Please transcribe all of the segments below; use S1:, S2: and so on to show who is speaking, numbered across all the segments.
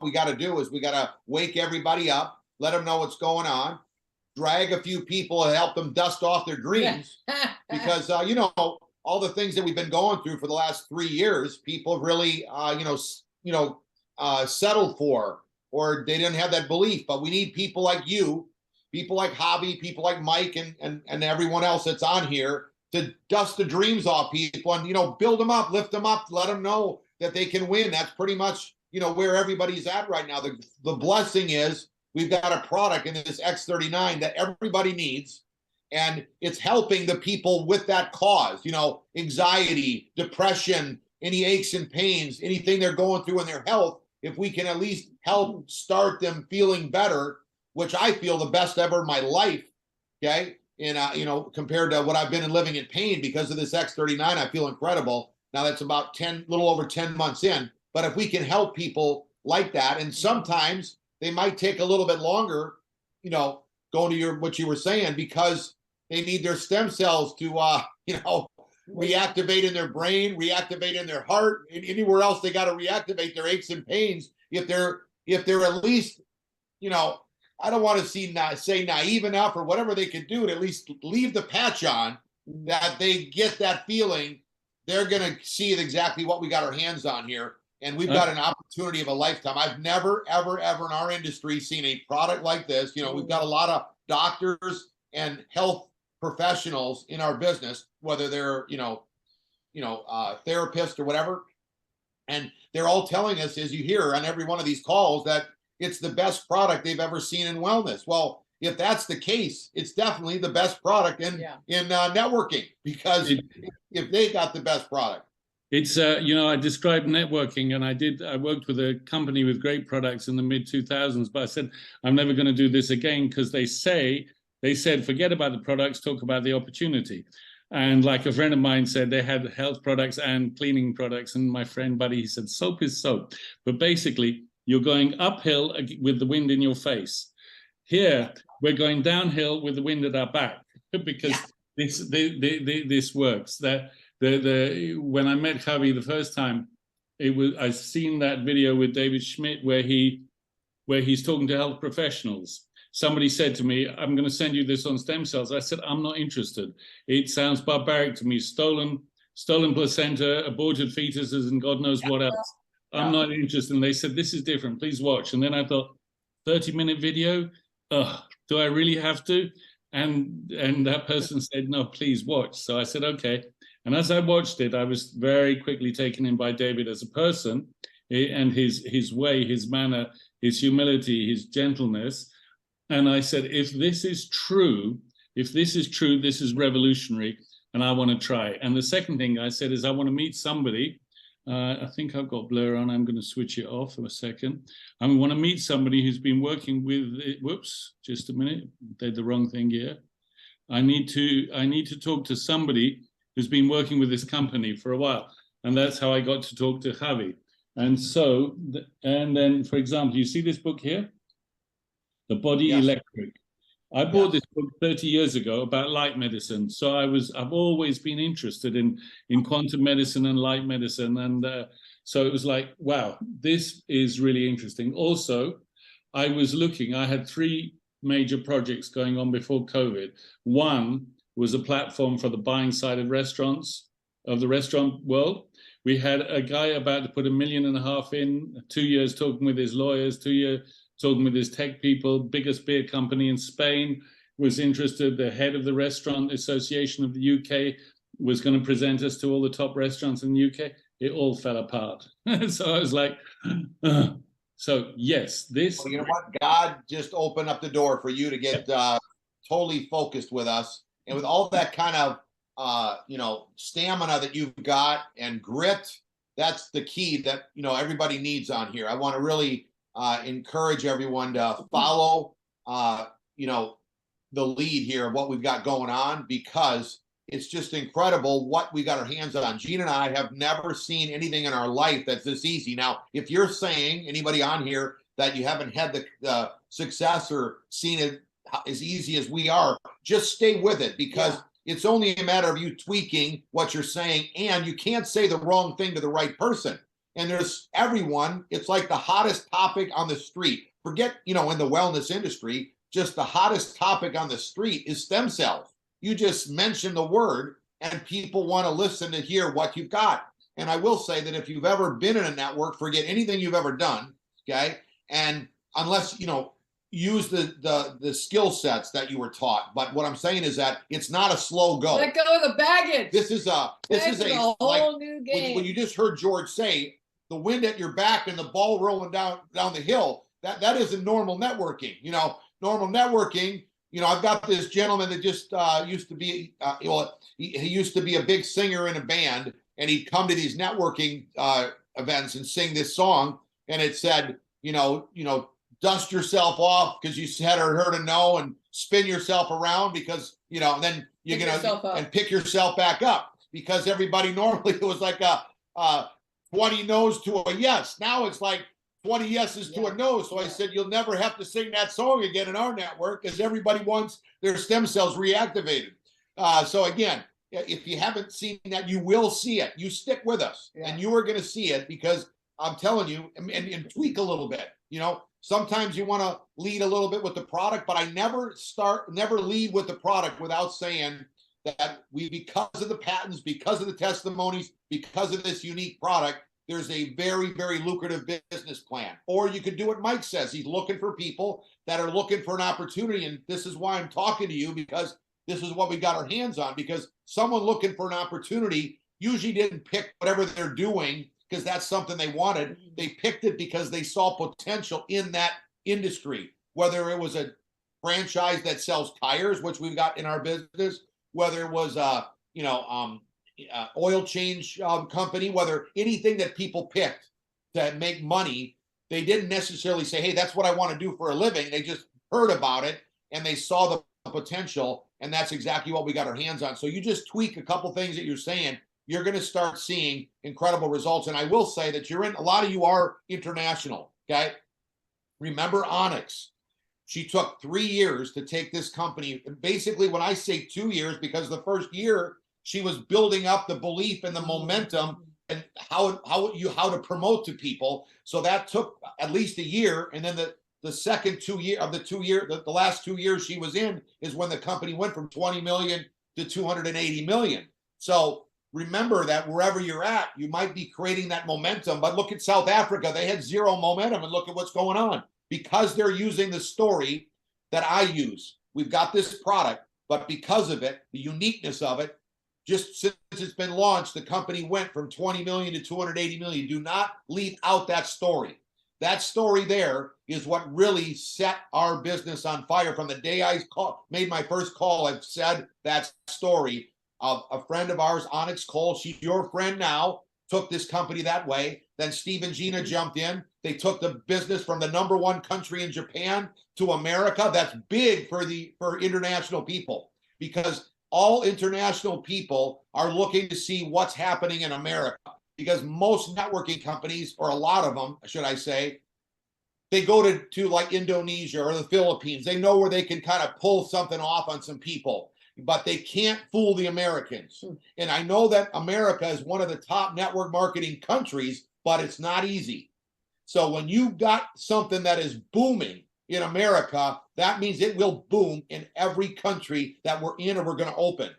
S1: we got to do is we got to wake everybody up, let them know what's going on, drag a few people and help them dust off their dreams. Because, you know, all the things that we've been going through for the last 3 years, people have really, settled for, or they didn't have that belief. But we need people like you, people like Javi, people like Mike, and everyone else that's on here to dust the dreams off people and, you know, build them up, lift them up, let them know that they can win. That's pretty much, you know, where everybody's at right now. The blessing is we've got a product in this X39 that everybody needs, and it's helping the people with that cause, you know, anxiety, depression, any aches and pains, anything they're going through in their health. If we can at least help start them feeling better, which I feel the best ever in my life, okay? And, you know, compared to what I've been living in pain because of this X39, I feel incredible. Now that's about little over 10 months in. But if we can help people like that, and sometimes they might take a little bit longer, you know, going to what you were saying, because they need their stem cells to, reactivate in their brain, reactivate in their heart, and anywhere else they got to reactivate their aches and pains. If they're at least, you know, I don't want to say naive enough or whatever they can do to at least leave the patch on, that they get that feeling. They're going to see exactly what we got our hands on here. And we've got an opportunity of a lifetime. I've never, ever, ever in our industry seen a product like this. You know, we've got a lot of doctors and health professionals in our business, whether they're, therapists or whatever. And they're all telling us, as you hear on every one of these calls, that it's the best product they've ever seen in wellness. Well, if that's the case, it's definitely the best product in networking, because if they got the best product.
S2: It's, I described networking, and I worked with a company with great products in the mid 2000s, but I said, I'm never going to do this again, because they said, forget about the products, talk about the opportunity. And like a friend of mine said, they had health products and cleaning products. And my friend Buddy, he said, soap is soap. But basically, you're going uphill with the wind in your face. Here, we're going downhill with the wind at our back, because this works. When I met Javi the first time, I seen that video with David Schmidt where he's talking to health professionals. Somebody said to me, I'm going to send you this on stem cells. I said, I'm not interested. It sounds barbaric to me. Stolen placenta, aborted fetuses, and God knows what else. I'm not interested. And they said, this is different. Please watch. And then I thought, 30-minute video? Do I really have to? And that person said, no, please watch. So I said, okay. And as I watched it, I was very quickly taken in by David as a person, and his way, his manner, his humility, his gentleness. And I said, if this is true, this is revolutionary, and I want to try. And the second thing I said is, I want to meet somebody. I think I've got blur on. I'm going to switch it off for a second. I want to meet somebody who's been working with it. Whoops, just a minute. Did the wrong thing here. I need to talk to somebody who's been working with this company for a while. And that's how I got to talk to Javi. And so, and then, for example, you see this book here? The Body Electric. I bought this book 30 years ago about light medicine. So I've always been interested in quantum medicine and light medicine. And so it was like, wow, this is really interesting. Also, I had 3 major projects going on before COVID. One was a platform for the buying side of restaurants, of the restaurant world. We had a guy about to put $1.5 million in, 2 years talking with his lawyers, 2 years talking with his tech people. Biggest beer company in Spain was interested. The head of the Restaurant Association of the UK was going to present us to all the top restaurants in the UK. It all fell apart. So I was like, so yes, this.
S1: Well, you know what? God just opened up the door for you to get totally focused with us. And with all that kind of, stamina that you've got and grit, that's the key that, everybody needs on here. I want to really encourage everyone to follow, the lead here of what we've got going on, because it's just incredible what we got our hands on. Gina and I have never seen anything in our life that's this easy. Now, if you're saying, anybody on here, that you haven't had the success or seen it as easy as we are, just stay with it, because it's only a matter of you tweaking what you're saying, and you can't say the wrong thing to the right person. and there's everyone. It's like the hottest topic on the street. Forget, in the wellness industry, just the hottest topic on the street is stem cells. You just mention the word and people want to listen to hear what you've got. And I will say that if you've ever been in a network, forget anything you've ever done, okay? And unless, use the skill sets that you were taught. But what I'm saying is that it's not a slow go.
S3: Let go of the baggage.
S1: This is a
S3: whole new game.
S1: When you just heard George say the wind at your back and the ball rolling down the hill, that isn't normal networking. Normal networking, I've got this gentleman that just used to be he used to be a big singer in a band, and he'd come to these networking events and sing this song, and it said, dust yourself off because you had heard a no, and spin yourself around because, and then you're going to, and pick yourself back up, because everybody normally it was like a 20 no's to a yes. Now it's like 20 yeses to a no. So I said, you'll never have to sing that song again in our network because everybody wants their stem cells reactivated. So again, if you haven't seen that, you will see it. You stick with us and you are going to see it, because I'm telling you, and tweak a little bit, sometimes you want to lead a little bit with the product, but I never lead with the product without saying that because of the patents, because of the testimonies, because of this unique product, there's a very, very lucrative business plan. Or you could do what Mike says. He's looking for people that are looking for an opportunity. And this is why I'm talking to you, because this is what we got our hands on, because someone looking for an opportunity usually didn't pick whatever they're doing because that's something they wanted. They picked it because they saw potential in that industry, whether it was a franchise that sells tires, which we've got in our business, whether it was oil change company, whether anything that people picked to make money. They didn't necessarily say, hey, that's what I want to do for a living. They just heard about it and they saw the potential, and that's exactly what we got our hands on. So you just tweak a couple things that you're saying, you're going to start seeing incredible results. And I will say that a lot of you are international, okay? Remember Onyx. She took 3 years to take this company. And basically, when I say 2 years, because the first year she was building up the belief and the momentum and how to promote to people. So that took at least a year. And then the second 2 year of the last 2 years she was in is when the company went from 20 million to 280 million. So remember that wherever you're at, you might be creating that momentum. But look at South Africa. They had zero momentum, and look at what's going on, because they're using the story that I use. We've got this product, but because of it, the uniqueness of it, just since it's been launched, the company went from 20 million to 280 million. Do not leave out that story. That story there is what really set our business on fire. From the day I made my first call, I've said that story of a friend of ours, Onyx Cole. She's your friend now, took this company that way. Then Steve and Gina jumped in. They took the business from the #1 country in Japan to America. That's big for international people, because all international people are looking to see what's happening in America, because most networking companies, or a lot of them, should I say, they go to like Indonesia or the Philippines. They know where they can kind of pull something off on some people, but they can't fool the Americans. And I know that America is one of the top network marketing countries, but it's not easy. So when you got something that is booming in America, that means it will boom in every country that we're in or we're going to open.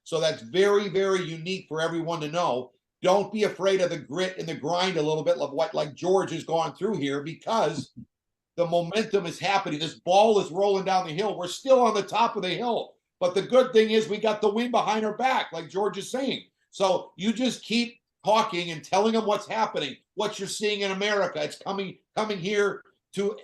S1: So that's very, very unique for everyone to know. Don't be afraid of the grit and the grind a little bit of what like George is going through here, because the momentum is happening. This ball is rolling down the hill. We're still on the top of the hill. But the good thing is we got the wind behind our back, like George is saying. So you just keep talking and telling them what's happening, what you're seeing in America. It's coming here to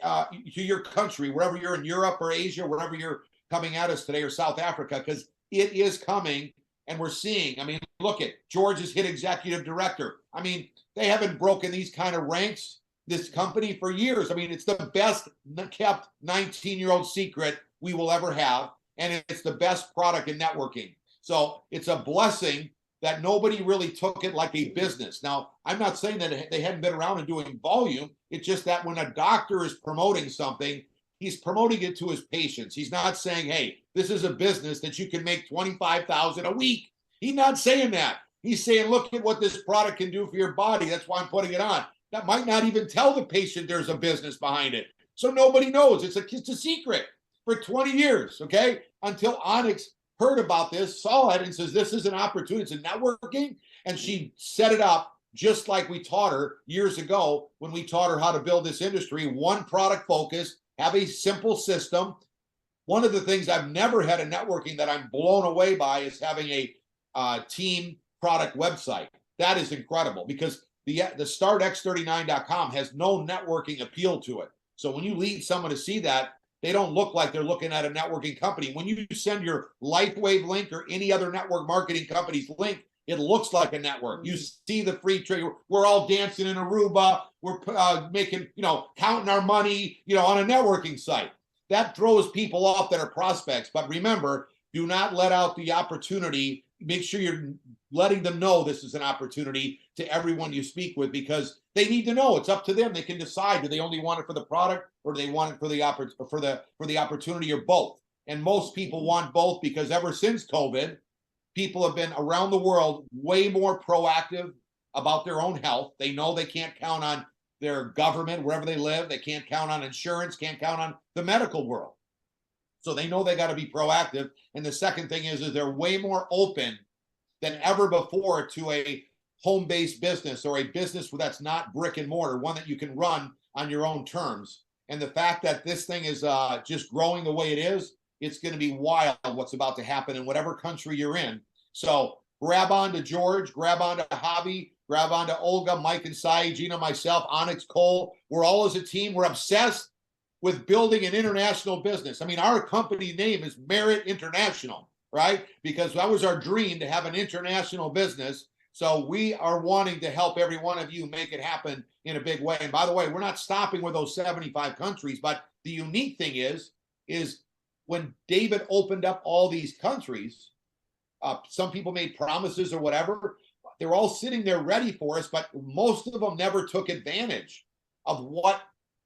S1: your country, wherever you're in Europe or Asia, wherever you're coming at us today, or South Africa, because it is coming. And we're seeing, I mean, look at George's hit executive director. I mean, they haven't broken these kind of ranks, this company, for years. I mean, it's the best kept 19-year-old secret we will ever have. And it's the best product in networking. So it's a blessing that nobody really took it like a business. Now, I'm not saying that they hadn't been around and doing volume. It's just that when a doctor is promoting something, he's promoting it to his patients. He's not saying, hey, this is a business that you can make $25,000 a week. He's not saying that. He's saying, look at what this product can do for your body. That's why I'm putting it on. That might not even tell the patient there's a business behind it. So nobody knows. It's a secret for 20 years, okay? Until Onyx heard about this, saw it, and says, this is an opportunity. It's a networking. And she set it up just like we taught her years ago when we taught her how to build this industry. One product focus, have a simple system. One of the things I've never had in networking that I'm blown away by is having a team product website. That is incredible because the startx39.com has no networking appeal to it. So when you lead someone to see that, they don't look like they're looking at a networking company. When you send your LifeWave link or any other network marketing company's link, it looks like a network. You see the free trade. We're all dancing in Aruba. We're making, counting our money, on a networking site. That throws people off that are prospects. But remember, do not let out the opportunity. Make sure you're letting them know this is an opportunity to everyone you speak with, because they need to know. It's up to them. They can decide, do they only want it for the product or do they want it for the opportunity, or both? And most people want both, because ever since COVID, people have been around the world way more proactive about their own health. They know they can't count on their government wherever they live. They can't count on insurance, can't count on the medical world. So they know they got to be proactive. And the second thing is they're way more open than ever before to a home-based business or a business that's not brick and mortar, one that you can run on your own terms. And the fact that this thing is just growing the way it is, it's going to be wild what's about to happen in whatever country you're in. So grab on to George, grab on to Javi, grab on to Olga, Mike and Sai, Gina, myself, Onyx, Cole. We're all as a team. We're obsessed with building an international business. I mean, our company name is Merritt International, right? Because that was our dream, to have an international business. So we are wanting to help every one of you make it happen in a big way. And by the way, we're not stopping with those 75 countries, but the unique thing is when David opened up all these countries, some people made promises or whatever. They're all sitting there ready for us, but most of them never took advantage of what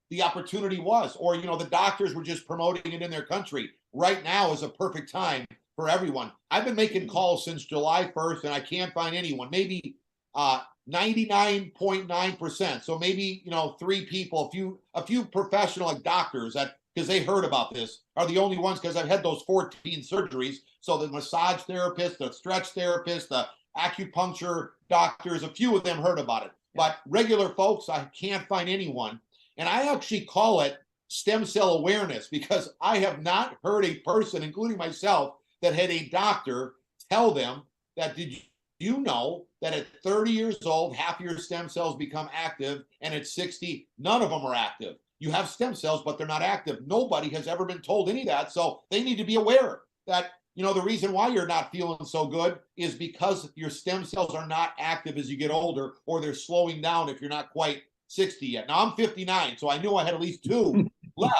S1: the opportunity was. Or, the doctors were just promoting it in their country. Right now is a perfect time for everyone. I've been making calls since July 1st, and I can't find anyone. Maybe 99.9%. So maybe, 3 people, a few professional like doctors that, because they heard about this, are the only ones, because I've had those 14 surgeries. So the massage therapist, the stretch therapist, the acupuncture doctors, a few of them heard about it. But regular folks, I can't find anyone. And I actually call it stem cell awareness, because I have not heard a person, including myself, that had a doctor tell them that, did you know that at 30 years old, half your stem cells become active, and at 60, none of them are active. You have stem cells, but they're not active. Nobody has ever been told any of that. So they need to be aware that, the reason why you're not feeling so good is because your stem cells are not active as you get older, or they're slowing down if you're not quite 60 yet. Now I'm 59, so I knew I had at least 2 left,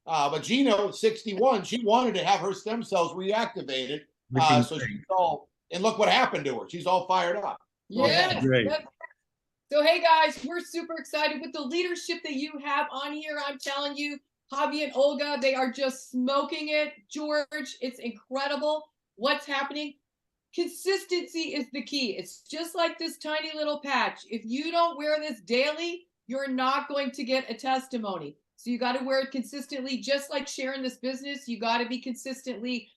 S1: but Gina, 61, she wanted to have her stem cells reactivated. So she's all, and look what happened to her. She's all fired up.
S3: Yes. So, hey guys, we're super excited with the leadership that you have on here. I'm telling you, Javi and Olga, they are just smoking it. George, it's incredible what's happening. Consistency is the key. It's just like this tiny little patch. If you don't wear this daily, you're not going to get a testimony. So you got to wear it consistently, just like sharing this business. You got to be consistently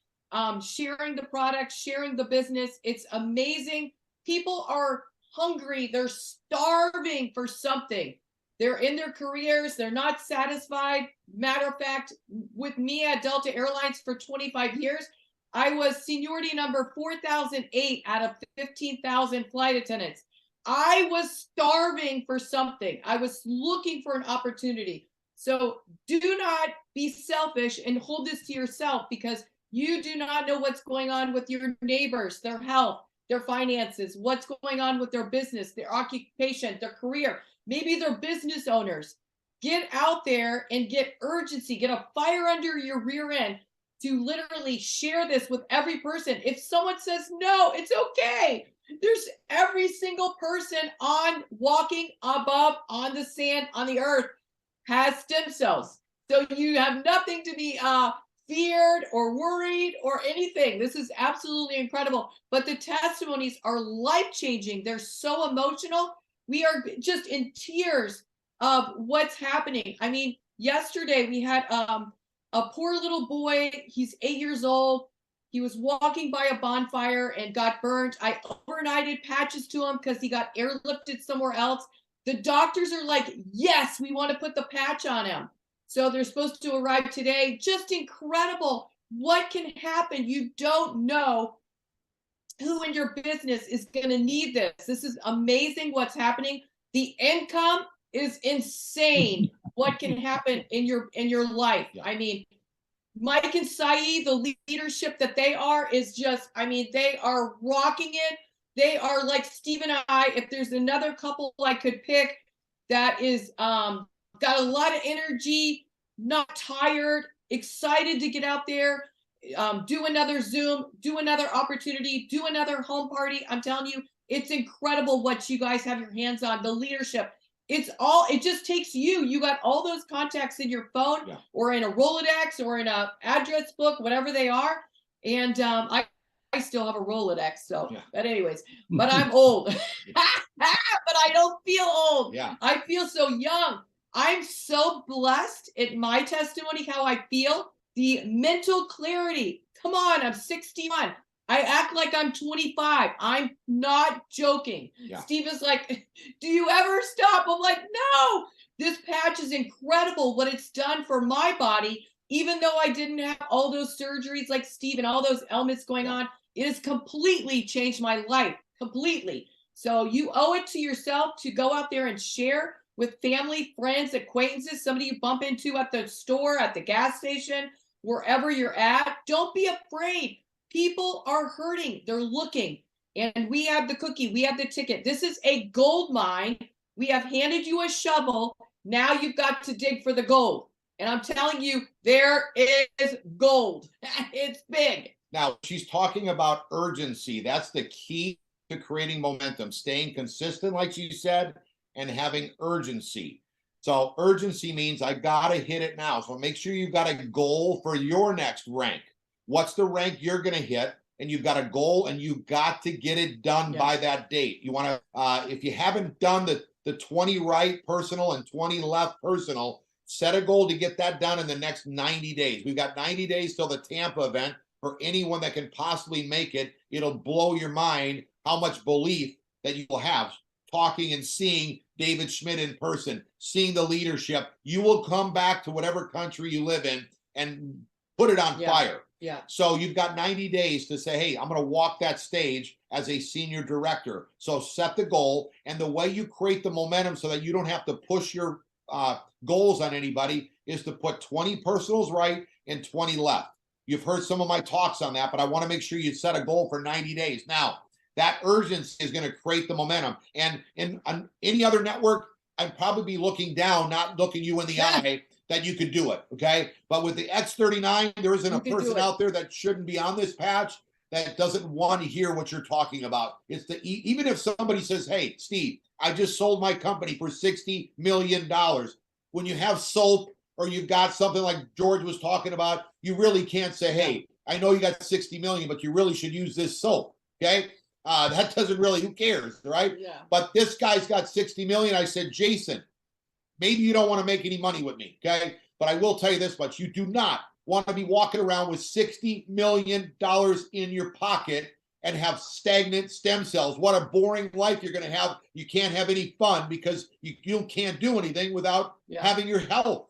S3: sharing the product, sharing the business. It's amazing. People are hungry. They're starving for something. They're in their careers. They're not satisfied. Matter of fact, with me at Delta Airlines for 25 years, I was seniority number 4,008 out of 15,000 flight attendants. I was starving for something. I was looking for an opportunity. So do not be selfish and hold this to yourself, because you do not know what's going on with your neighbors, their health, their finances, what's going on with their business, their occupation, their career. Maybe they're business owners. Get out there and get urgency, get a fire under your rear end to literally share this with every person. If someone says no, it's okay. There's every single person on walking above, on the sand, on the earth, has stem cells. So you have nothing to be feared or worried or anything. This is absolutely incredible. But the testimonies are life-changing. They're so emotional. We are just in tears of what's happening. I mean, yesterday we had a poor little boy. He's 8 years old. He was walking by a bonfire and got burned. I overnighted patches to him because he got airlifted somewhere else. The doctors are like, yes, we want to put the patch on him. So they're supposed to arrive today. Just incredible. What can happen? You don't know who in your business is going to need this. This is amazing what's happening. The income is insane. What can happen in your life?
S1: Yeah.
S3: I mean, Mike and Saeed, the leadership that they are is just, I mean, they are rocking it. They are like Steve and I. If there's another couple I could pick that is got a lot of energy, not tired, excited to get out there, do another Zoom, do another opportunity, do another home party. I'm telling you, it's incredible what you guys have your hands on, the leadership. It just takes you got all those contacts in your phone,
S1: Yeah.
S3: or in a Rolodex or in a address book, whatever they are. And I still have a Rolodex. So,
S1: Yeah.
S3: but anyways, but I'm old, but I don't feel old.
S1: Yeah.
S3: I feel so young. I'm so blessed in my testimony, how I feel, the mental clarity. Come on, I'm 61. I act like I'm 25. I'm not joking.
S1: Yeah.
S3: Steve is like, do you ever stop? I'm like, no. This patch is incredible what it's done for my body. Even though I didn't have all those surgeries like Steve and all those ailments going on, it has completely changed my life, completely. So you owe it to yourself to go out there and share with family, friends, acquaintances, somebody you bump into at the store, at the gas station, wherever you're at. Don't be afraid. People are hurting. They're looking. And we have the cookie. We have the ticket. This is a gold mine. We have handed you a shovel. Now you've got to dig for the gold. And I'm telling you, there is gold. It's big.
S1: Now, she's talking about urgency. That's the key to creating momentum, staying consistent, like you said, and having urgency. So urgency means I got to hit it now. So make sure you've got a goal for your next rank. What's the rank you're going to hit? And you've got a goal, and you've got to get it done by that date. You want to, if you haven't done the 20 right personal and 20 left personal, set a goal to get that done in the next 90 days. We've got 90 days till the Tampa event. For anyone that can possibly make it, it'll blow your mind how much belief that you will have talking and seeing David Schmidt in person, seeing the leadership. You will come back to whatever country you live in and put it on fire.
S3: Yeah.
S1: So you've got 90 days to say, hey, I'm going to walk that stage as a senior director. So set the goal, and the way you create the momentum so that you don't have to push your goals on anybody is to put 20 personals right and 20 left. You've heard some of my talks on that, but I want to make sure you set a goal for 90 days. Now, that urgency is going to create the momentum. And on any other network, I'd probably be looking down, not looking you in the eye, that you could do it, okay? But with the X39, there isn't a person out there that shouldn't be on this patch that doesn't want to hear what you're talking about. It's even if somebody says, hey, Steve, I just sold my company for $60 million. When you have soap, or you've got something like George was talking about, you really can't say, hey, I know you got 60 million, but you really should use this soap, okay? That doesn't really, who cares, right?
S3: Yeah.
S1: But this guy's got 60 million. I said, Jason, maybe you don't want to make any money with me, okay? But I will tell you this much. You do not want to be walking around with $60 million in your pocket and have stagnant stem cells. What a boring life you're going to have. You can't have any fun because you can't do anything without having your health.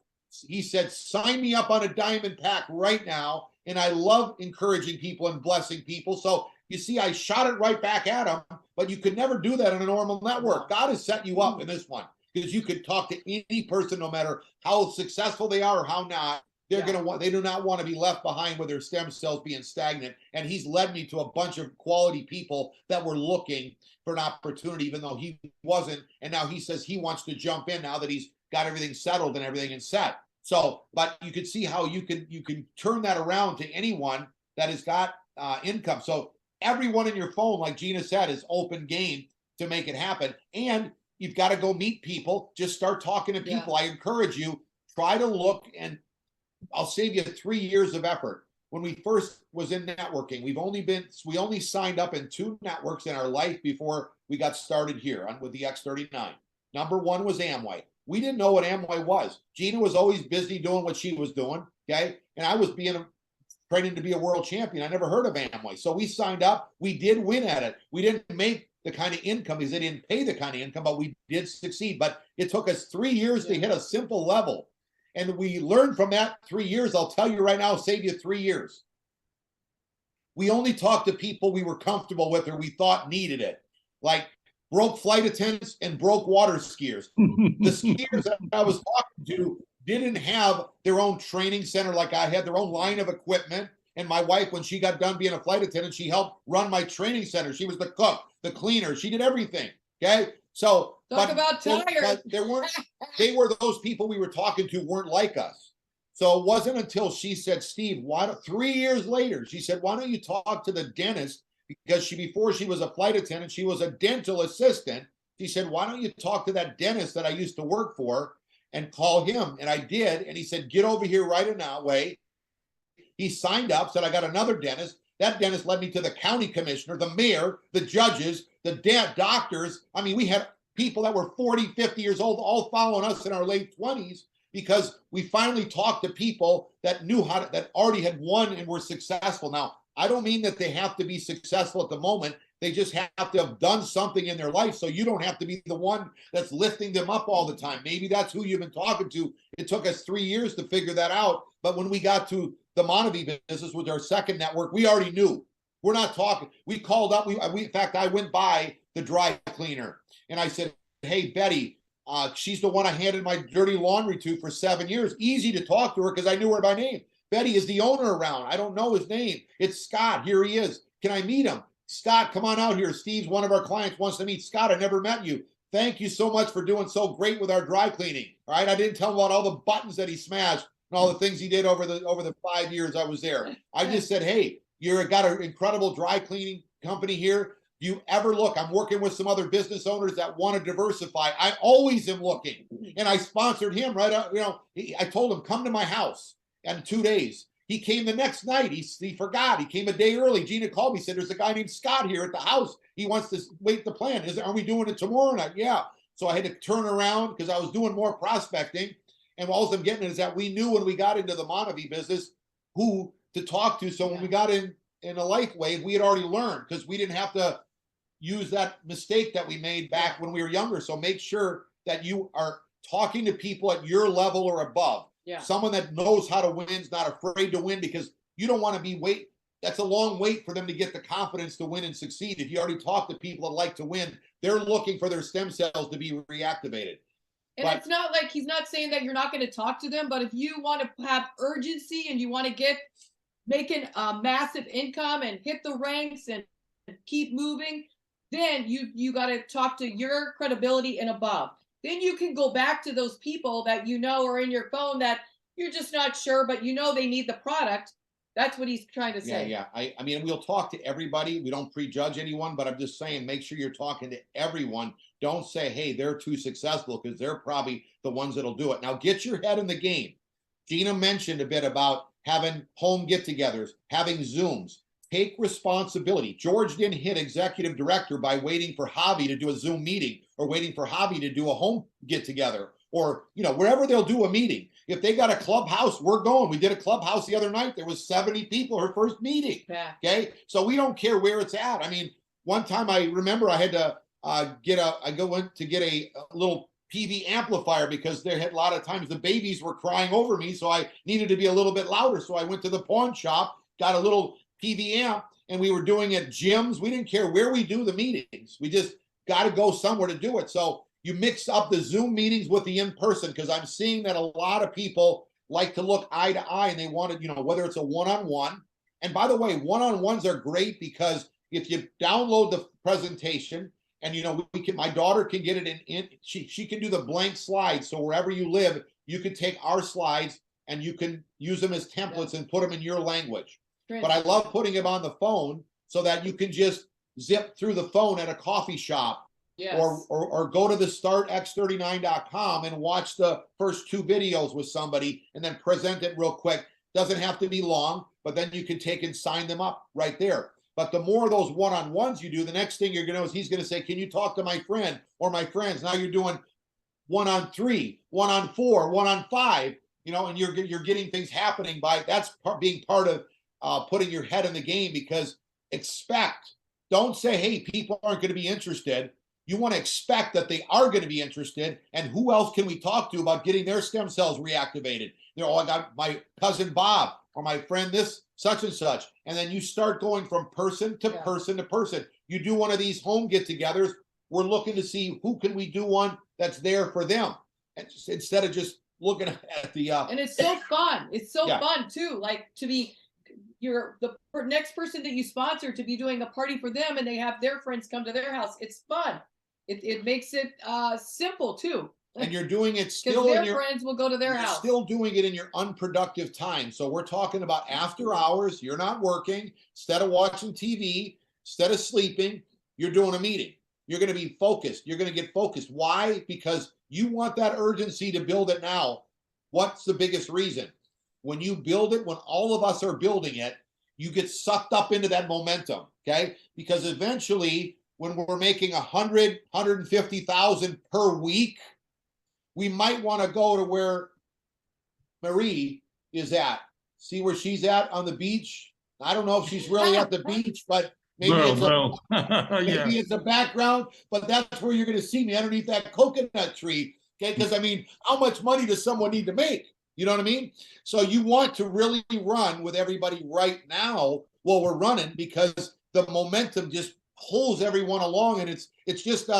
S1: He said, sign me up on a diamond pack right now. And I love encouraging people and blessing people. So you see, I shot it right back at him, but you could never do that on a normal network. God has set you up in this one because you could talk to any person, no matter how successful they are or how not. They're going to want, they do not want to be left behind with their stem cells being stagnant. And he's led me to a bunch of quality people that were looking for an opportunity, even though he wasn't. And now he says he wants to jump in now that he's got everything settled and everything is set. So, but you can see how you can turn that around to anyone that has got income. So everyone in your phone, like Gina said, is open game to make it happen. And you've got to go meet people. Just start talking to people. I encourage you, try to look and I'll save you 3 years of effort. When we first was in networking, we only signed up in 2 networks in our life before we got started here with the X39. Number 1 was Amway. We didn't know what Amway was. Gina was always busy doing what she was doing, okay? And I was training to be a world champion. I never heard of Amway. So we signed up. We did win at it. We didn't make the kind of income because they didn't pay the kind of income, but we did succeed. But it took us 3 years to hit a simple level. And we learned from that 3 years. I'll tell you right now, I'll save you 3 years. We only talked to people we were comfortable with or we thought needed it, like broke flight attendants and broke water skiers. The skiers that I was talking to didn't have their own training center like I had, their own line of equipment. And my wife, when she got done being a flight attendant, she helped run my training center. She was the cook, the cleaner. She did everything. Okay. So
S3: talk about tires.
S1: They were those people we were talking to weren't like us. So it wasn't until she said, Steve, 3 years later, she said, why don't you talk to the dentist? Because before she was a flight attendant, she was a dental assistant. She said, why don't you talk to that dentist that I used to work for and call him? And I did. And he said, get over here right away. He signed up, said, I got another dentist. That dentist led me to the county commissioner, the mayor, the judges, the doctors. I mean, we had people that were 40, 50 years old, all following us in our late 20s because we finally talked to people that knew that already had won and were successful. Now, I don't mean that they have to be successful at the moment. They just have to have done something in their life. So you don't have to be the one that's lifting them up all the time. Maybe that's who you've been talking to. It took us 3 years to figure that out. But when we got to the Monavie business with our second network, we already knew. We're not talking. We called up. In fact, I went by the dry cleaner and I said, hey, Betty, she's the one I handed my dirty laundry to for 7 years. Easy to talk to her because I knew her by name. Betty, is the owner around? I don't know his name. It's Scott. Here he is. Can I meet him? Scott, come on out here. Steve's one of our clients, wants to meet Scott. I never met you. Thank you so much for doing so great with our dry cleaning. All right. I didn't tell him about all the buttons that he smashed and all the things he did over the 5 years I was there. I just said, hey, you've got an incredible dry cleaning company here. Do you ever look? I'm working with some other business owners that want to diversify. I always am looking. And I sponsored him right up. I told him, come to my house in 2 days. He came the next night. He forgot. He came a day early. Gina called me, said, there's a guy named Scott here at the house. He wants to wait the plan. Are we doing it tomorrow night? Yeah. So I had to turn around because I was doing more prospecting. And all I'm getting is that we knew when we got into the Monavie business who to talk to. So when we got in a LifeWave, we had already learned because we didn't have to use that mistake that we made back when we were younger. So make sure that you are talking to people at your level or above.
S3: Yeah.
S1: Someone that knows how to win is not afraid to win because you don't want to that's a long wait for them to get the confidence to win and succeed. If you already talk to people that like to win, they're looking for their stem cells to be reactivated.
S3: And it's not like he's not saying that you're not going to talk to them, but if you want to have urgency and you want to making a massive income and hit the ranks and keep moving, then you got to talk to your credibility and above. Then you can go back to those people that you know are in your phone that you're just not sure, but you know they need the product. That's what he's trying to say.
S1: Yeah. I mean, we'll talk to everybody. We don't prejudge anyone, but I'm just saying, make sure you're talking to everyone. Don't say, hey, they're too successful because they're probably the ones that'll do it. Now, get your head in the game. Gina mentioned a bit about having home get-togethers, having Zooms. Take responsibility. George didn't hit executive director by waiting for Javi to do a Zoom meeting or waiting for Javi to do a home get-together or, wherever they'll do a meeting. If they got a clubhouse, we're going. We did a clubhouse the other night. There was 70 people, her first meeting.
S3: Yeah.
S1: Okay. So we don't care where it's at. I mean, one time I remember I had to get a little PV amplifier because there had a lot of times the babies were crying over me. So I needed to be a little bit louder. So I went to the pawn shop, got a little PV amp, and we were doing it at gyms. We didn't care where we do the meetings. We just got to go somewhere to do it. So you mix up the Zoom meetings with the in-person because I'm seeing that a lot of people like to look eye to eye and they want to, whether it's a one-on-one. And by the way, one-on-ones are great because if you download the presentation and, my daughter can get it she can do the blank slides. So wherever you live, you can take our slides and you can use them as templates and put them in your language.
S3: Great.
S1: But I love putting them on the phone so that you can just zip through the phone at a coffee shop
S3: Yes.
S1: or go to the startx39.com and watch the first 2 videos with somebody and then present it real quick. Doesn't have to be long, but then you can take and sign them up right there. But the more of those one-on-ones you do, the next thing you're going to know is he's going to say, can you talk to my friend or my friends? Now you're doing 1-on-3, 1-on-4, 1-on-5, you know, and you're getting things happening by that's being part of putting your head in the game, because don't say, hey, people aren't going to be interested. You want to expect that they are going to be interested, and who else can we talk to about getting their stem cells reactivated? You know, I got my cousin Bob or my friend this such and such, and then you start going from person to person to person. You do one of these home get-togethers. We're looking to see who can we do one that's there for them, and just, instead of just looking at the.
S3: And it's so fun. It's so fun too. Like to be the next person that you sponsor to be doing a party for them, and they have their friends come to their house. It's fun. It makes it simple too.
S1: And you're doing it still
S3: because their friends will go to their house.
S1: Still doing it in your unproductive time. So we're talking about after hours. You're not working. Instead of watching TV, instead of sleeping, you're doing a meeting. You're going to be focused. You're going to get focused. Why? Because you want that urgency to build it now. What's the biggest reason? When you build it, when all of us are building it, you get sucked up into that momentum, okay? Because eventually, when we're making 100, 150,000 per week, we might want to go to where Marie is at. See where she's at on the beach? I don't know if she's really at the beach, but maybe it's a background, but that's where you're going to see me, underneath that coconut tree. Okay, because I mean, how much money does someone need to make? You know what I mean? So you want to really run with everybody right now while we're running, because the momentum just pulls everyone along, and it's just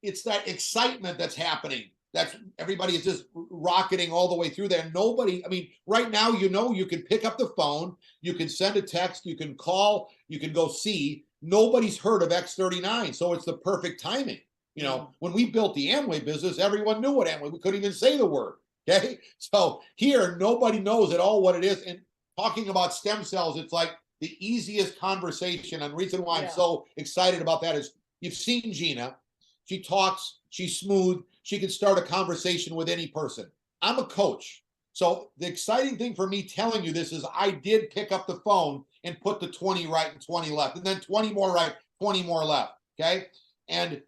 S1: it's that excitement that's happening. That's everybody is just rocketing all the way through there. Nobody, I mean, right now, you know, you can pick up the phone, you can send a text, you can call, you can go see. Nobody's heard of X39, so it's the perfect timing. You know, when we built the Amway business, everyone knew what Amway. We couldn't even say the word. Okay, so here nobody knows at all what it is. And talking about stem cells, it's like the easiest conversation. And the reason why I'm so excited about that is you've seen Gina. She talks, she's smooth. She can start a conversation with any person. I'm a coach. So the exciting thing for me telling you this is I did pick up the phone and put the 20 right and 20 left, and then 20 more right, 20 more left. Okay. And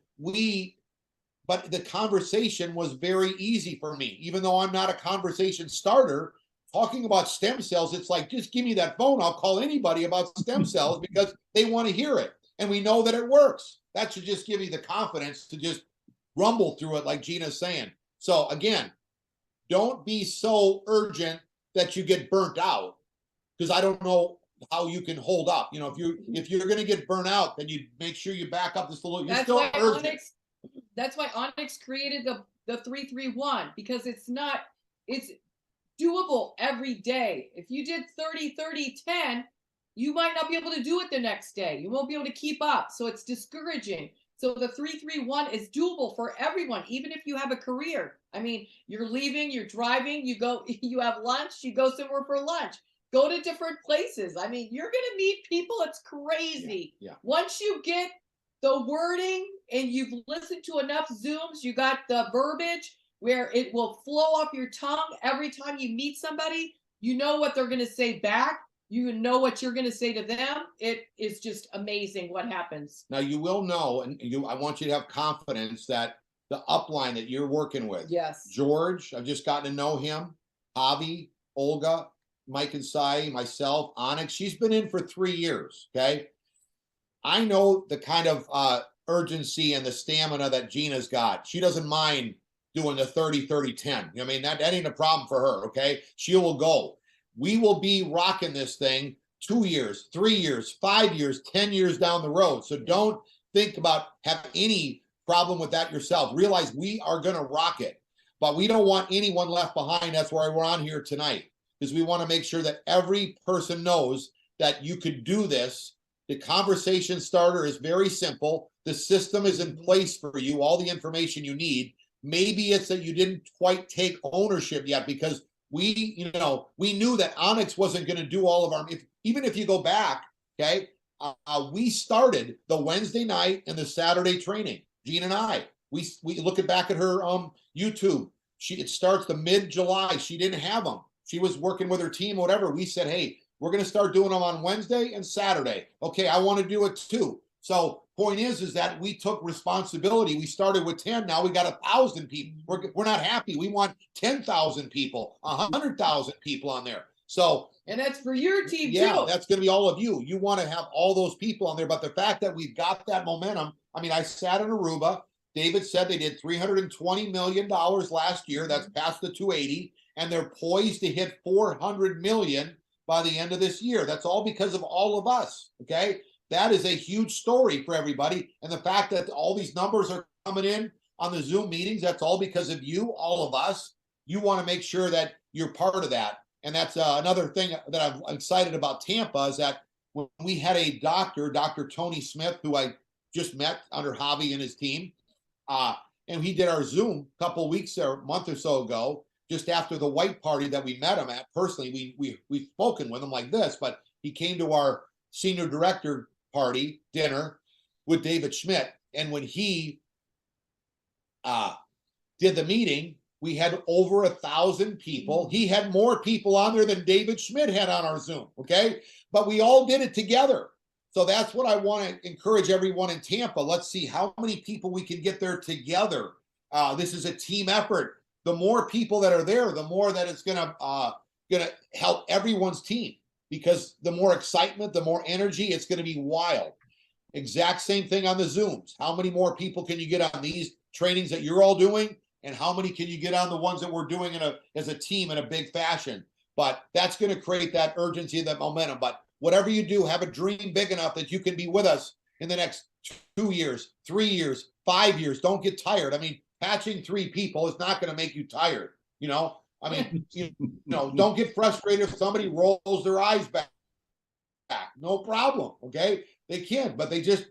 S1: but the conversation was very easy for me, even though I'm not a conversation starter. Talking about stem cells, it's like, just give me that phone. I'll call anybody about stem cells because they want to hear it. And we know that it works. That should just give you the confidence to just rumble through it, like Gina's saying. So again, don't be so urgent that you get burnt out, because I don't know how you can hold up. You know, if you're going to get burnt out, then you make sure you back up this little. You're still urgent.
S3: That's why Onyx created the 331, because it's doable every day. If you did 30, 30, 10, you might not be able to do it the next day. You won't be able to keep up. So it's discouraging. So the 331 is doable for everyone, even if you have a career. I mean, you're leaving, you're driving, you have lunch, you go somewhere for lunch, go to different places. I mean, you're going to meet people. It's crazy.
S1: Yeah.
S3: Once you get the wording and you've listened to enough Zooms, you got the verbiage where it will flow off your tongue every time you meet somebody. You know what they're going to say back. You know what you're going to say to them. It is just amazing what happens.
S1: Now you will know, and I want you to have confidence that the upline that you're working with, George, I've just gotten to know him, Javi, Olga, Mike and Sai, myself, Onyx, she's been in for 3 years, okay? I know the kind of urgency and the stamina that Gina's got. She doesn't mind doing the 30, 30, 10. I mean, that ain't a problem for her, okay? She will go. We will be rocking this thing 2 years, 3 years, 5 years, 10 years down the road. So don't think about have any problem with that yourself. Realize we are going to rock it, but we don't want anyone left behind. That's why we're on here tonight, because we want to make sure that every person knows that you could do this. The conversation starter is very simple. The system is in place for you, all the information you need. Maybe it's that you didn't quite take ownership yet, because we knew that Onyx wasn't going to do all of our, even if you go back, okay, we started the Wednesday night and the Saturday training. Gina and I. We look back at her YouTube. It starts the mid-July. She didn't have them. She was working with her team, whatever. We said, hey, we're going to start doing them on Wednesday and Saturday. Okay, I want to do it too. So point is that we took responsibility. We started with 10. Now we got 1,000 people. We're not happy. We want 10,000 people, 100,000 people on there. So,
S3: and that's for your team
S1: yeah,
S3: too.
S1: that's going to be all of you. You want to have all those people on there. But the fact that we've got that momentum, I mean, I sat in Aruba. David said they did $320 million last year. That's past the 280, and they're poised to hit 400 million by the end of this year. That's all because of all of us. Okay, that is a huge story for everybody, and the fact that all these numbers are coming in on the Zoom meetings, that's all because of you, all of us. You want to make sure that you're part of that, and that's another thing that I'm excited about Tampa is that when we had a doctor, Dr. Tony Smith, who I just met under Javi and his team. And he did our Zoom a couple of weeks or a month or so ago, just after the white party that we met him at. Personally, we've spoken with him like this, but he came to our senior director party dinner with David Schmidt. And when he did the meeting, we had over 1,000 people. He had more people on there than David Schmidt had on our Zoom. Okay, but we all did it together. So that's what I want to encourage everyone in Tampa. Let's see how many people we can get there together. This is a team effort. The more people that are there, the more that it's gonna help everyone's team, because the more excitement, the more energy, it's gonna be wild. Exact same thing on the Zooms. How many more people can you get on these trainings that you're all doing, and how many can you get on the ones that we're doing as a team in a big fashion? But that's going to create that urgency and that momentum. But whatever you do, have a dream big enough that you can be with us in the next 2 years, 3 years, 5 years. Don't get tired. I mean, patching 3 people is not going to make you tired. You know, I mean, don't get frustrated if somebody rolls their eyes back. No problem. Okay, they can, but they just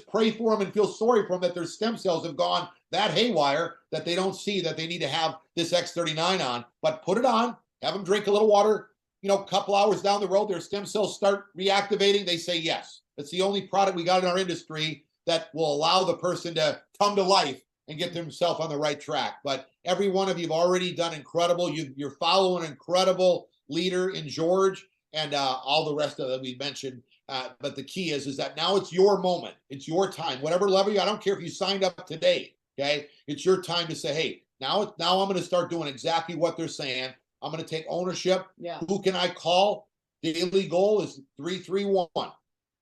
S1: pray for them and feel sorry for them that their stem cells have gone that haywire that they don't see that they need to have this X39 on. But put it on, have them drink a little water. You know, a couple hours down the road, their stem cells start reactivating. They say yes. It's the only product we got in our industry that will allow the person to come to life and get themselves on the right track. But every one of you have already done incredible. You're following an incredible leader in George and all the rest of it we mentioned. But the key is that now it's your moment. It's your time. Whatever level you, I don't care if you signed up today. Okay, it's your time to say, hey, now I'm going to start doing exactly what they're saying. I'm going to take ownership.
S3: Yeah.
S1: Who can I call? Daily goal is 331.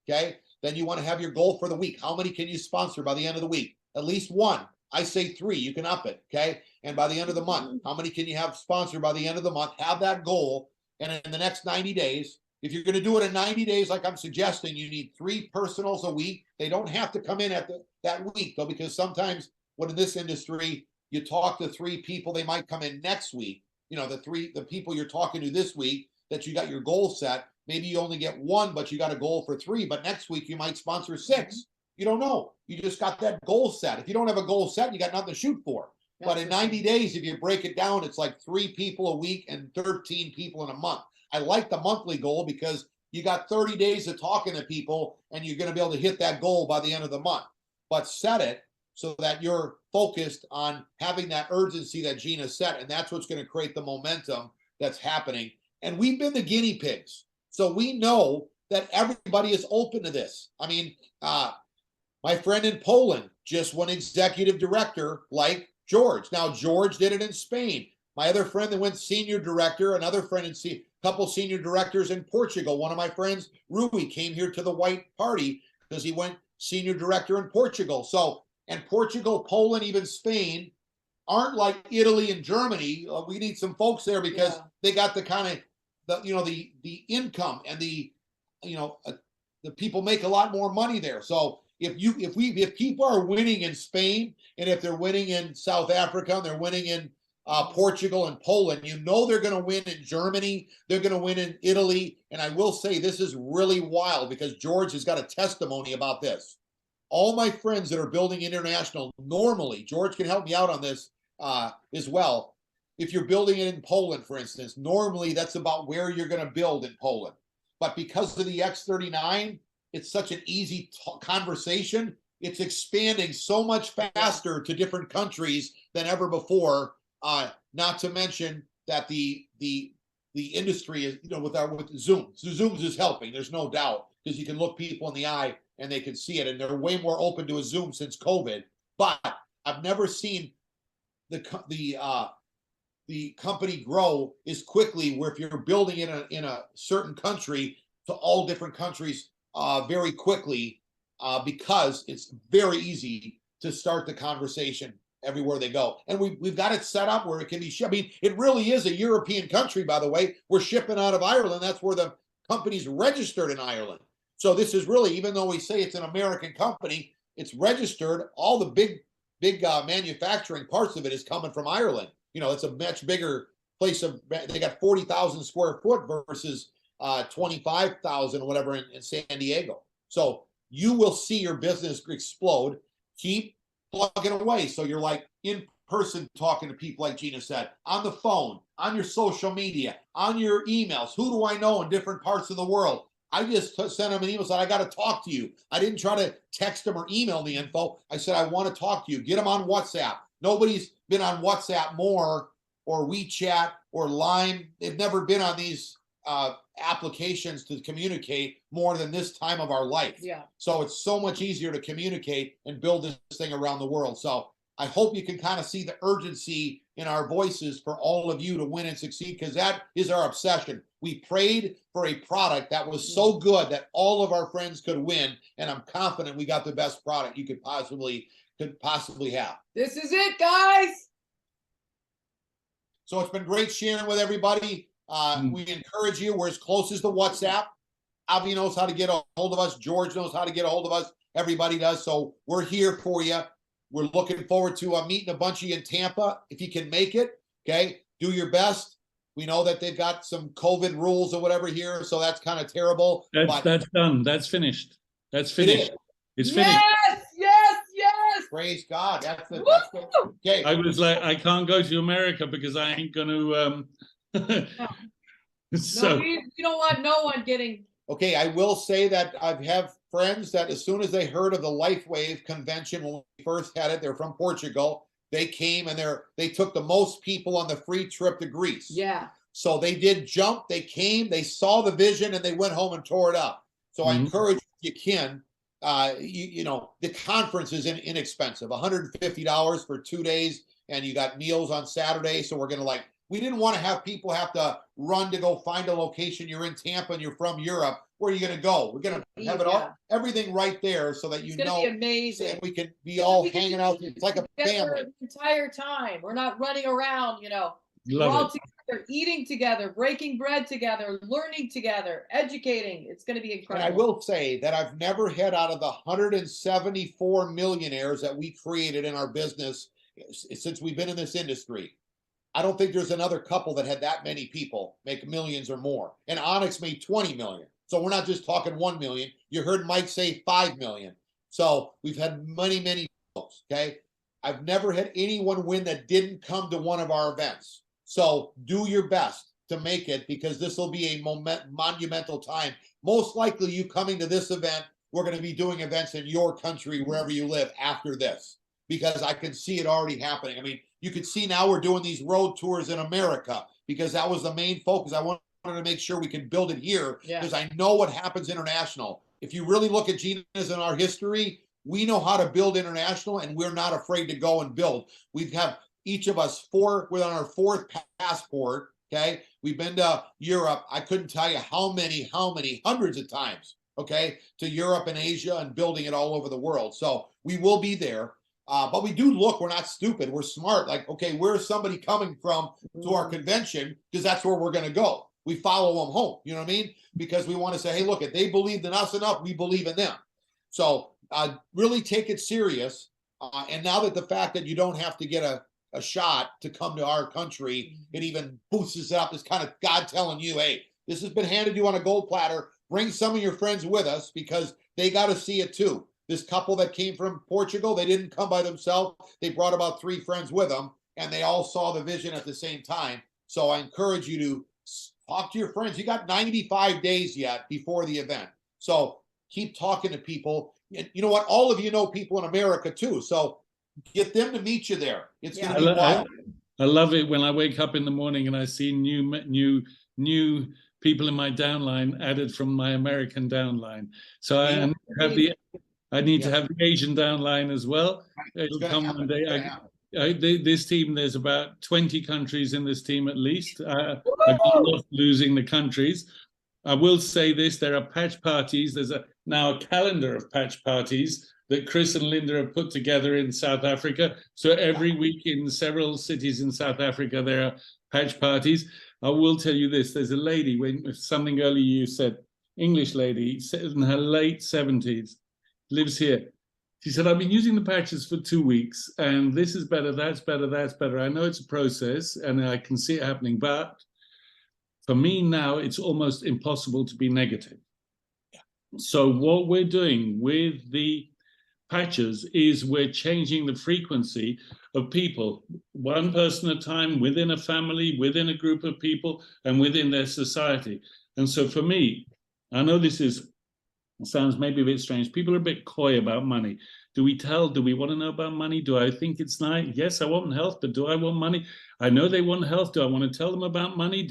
S1: Okay. Then you want to have your goal for the week. How many can you sponsor by the end of the week? At least one. I say 3. You can up it. Okay. And by the end of the month, how many can you have sponsored by the end of the month? Have that goal. And in the next 90 days, if you're going to do it in 90 days, like I'm suggesting, you need 3 personals a week. They don't have to come in at that week, though, because sometimes when in this industry, you talk to 3 people, they might come in next week. You know, the people you're talking to this week that you got your goal set, maybe you only get 1, but you got a goal for 3. But next week you might sponsor 6. You don't know. You just got that goal set. If you don't have a goal set, you got nothing to shoot for. But in 90 days, if you break it down, it's like 3 people a week and 13 people in a month. I like the monthly goal because you got 30 days of talking to people and you're going to be able to hit that goal by the end of the month. But set it so that you're focused on having that urgency that Gina set. And that's what's going to create the momentum that's happening. And we've been the guinea pigs. So we know that everybody is open to this. I mean, my friend in Poland just went executive director like George. Now, George did it in Spain. My other friend that went senior director, another friend and couple senior directors in Portugal. One of my friends, Rui, came here to the White Party because he went senior director in Portugal. So, and Portugal, Poland, even Spain aren't like Italy and Germany. We need some folks there because they got the kind of the income and the people make a lot more money there. So if people are winning in Spain and if they're winning in South Africa and they're winning in Portugal and Poland, they're going to win in Germany, they're going to win in Italy. And I will say this is really wild because George has got a testimony about this. All my friends that are building international, normally, George can help me out on this as well. If you're building it in Poland, for instance, normally that's about where you're going to build in Poland. But because of the X39, it's such an easy conversation. it's expanding so much faster to different countries than ever before. Not to mention that the industry is, with Zooms. Zooms is helping. There's no doubt, because you can look people in the eye and they can see it, and they're way more open to a Zoom since COVID. But I've never seen the company grow as quickly, where if you're building it in a certain country to all different countries very quickly, because it's very easy to start the conversation everywhere they go. And we've got it set up where it can be shipped. I mean, it really is a European country, by the way. We're shipping out of Ireland. That's where the company's registered, in Ireland. So this is really, even though we say it's an American company, it's registered. All the big manufacturing parts of it is coming from Ireland. It's a much bigger place. They got 40,000 square foot versus 25,000 or whatever in San Diego. So you will see your business explode. Keep plugging away. So you're like in person talking to people, like Gina said, on the phone, on your social media, on your emails. Who do I know in different parts of the world? I just sent them an email, said, I got to talk to you. I didn't try to text them or email the info. I said, I want to talk to you. Get them on WhatsApp. Nobody's been on WhatsApp more, or WeChat or Line. They've never been on these applications to communicate more than this time of our life.
S3: Yeah.
S1: So it's so much easier to communicate and build this thing around the world. So I hope you can kind of see the urgency in our voices for all of you to win and succeed, because that is our obsession. We prayed for a product that was so good that all of our friends could win, and I'm confident we got the best product you could possibly have.
S3: This is it, guys.
S1: So it's been great sharing with everybody. We encourage you. We're as close as the WhatsApp. Avi knows how to get a hold of us. George knows how to get a hold of us. Everybody does. So we're here for you. We're looking forward to meeting a bunch of you in Tampa. If you can make it, okay, do your best. We know that they've got some COVID rules or whatever here, so that's kind of terrible.
S2: That's done. That's finished. That's finished. It's finished.
S3: Yes.
S1: Praise God. Okay.
S2: I was like, I can't go to America because I ain't going to. So
S3: we don't want no one getting.
S1: Okay, I will say that I have friends that as soon as they heard of the LifeWave convention when we first had it, they're from Portugal. They came and they took the most people on the free trip to Greece.
S3: Yeah.
S1: So they did jump. They came, they saw the vision, and they went home and tore it up. So I encourage you, can. The conference is inexpensive, $150 for 2 days, and you got meals on Saturday. So we're gonna we didn't want to have people have to run to go find a location. You're in Tampa and you're from Europe. Where are you going to go? We're going to have it all, everything right there, so that it's
S3: going to be amazing.
S1: And we can be all hanging out. It's like a family
S3: the entire time. We're not running around. We're all together, eating together, breaking bread together, learning together, educating. It's going to be incredible.
S1: And I will say that I've never had, out of the 174 millionaires that we created in our business since we've been in this industry, I don't think there's another couple that had that many people make millions or more. And Onyx made 20 million. So we're not just talking 1 million. You heard Mike say 5 million. So we've had many folks, okay? I've never had anyone win that didn't come to one of our events. So do your best to make it, because this will be a monumental time. Most likely you coming to this event, we're going to be doing events in your country, wherever you live, after this, because I can see it already happening. I mean, you can see now we're doing these road tours in America, because that was the main focus. I wanted to make sure we can build it here, because I know what happens international. If you really look at Gina's and our history, we know how to build international, and we're not afraid to go and build. We have each of us we're on our 4th passport, okay? We've been to Europe. I couldn't tell you how many, hundreds of times, okay, to Europe and Asia, and building it all over the world. So we will be there. But we do look, we're not stupid. We're smart. Like, okay, where's somebody coming from to our convention? Because that's where we're going to go. We follow them home. You know what I mean? Because we want to say, hey, look, if they believed in us enough, we believe in them. So really take it serious. And now that the fact that you don't have to get a shot to come to our country, it even boosts us up. It's kind of God telling you, hey, this has been handed you on a gold platter. Bring some of your friends with us, because they got to see it too. This couple that came from Portugal, they didn't come by themselves. They brought about 3 friends with them, and they all saw the vision at the same time. So I encourage you to talk to your friends. You got 95 days yet before the event. So keep talking to people. And you know what? All of you know people in America too. So get them to meet you there. It's going to be wild.
S2: I love it when I wake up in the morning and I see new people in my downline added from my American downline. So I need to have the Asian downline as well. It'll come one day. This team, there's about 20 countries in this team at least. I got lost losing the countries. I will say this: there are patch parties. There's now a calendar of patch parties that Chris and Linda have put together in South Africa. So every week in several cities in South Africa, there are patch parties. I will tell you this: there's a lady, when something earlier you said, English lady, in her late 70s, lives here. She said, I've been using the patches for 2 weeks, and this is better, that's better, that's better. I know it's a process, and I can see it happening, but for me now, it's almost impossible to be negative. So what we're doing with the patches is we're changing the frequency of people, one person at a time, within a family, within a group of people, and within their society. And so for me, I know this sounds maybe a bit strange. People are a bit coy about money. Do we want to know about money? Do I think it's nice? Yes, I want health, but do I want money? I know they want health. Do I want to tell them about money?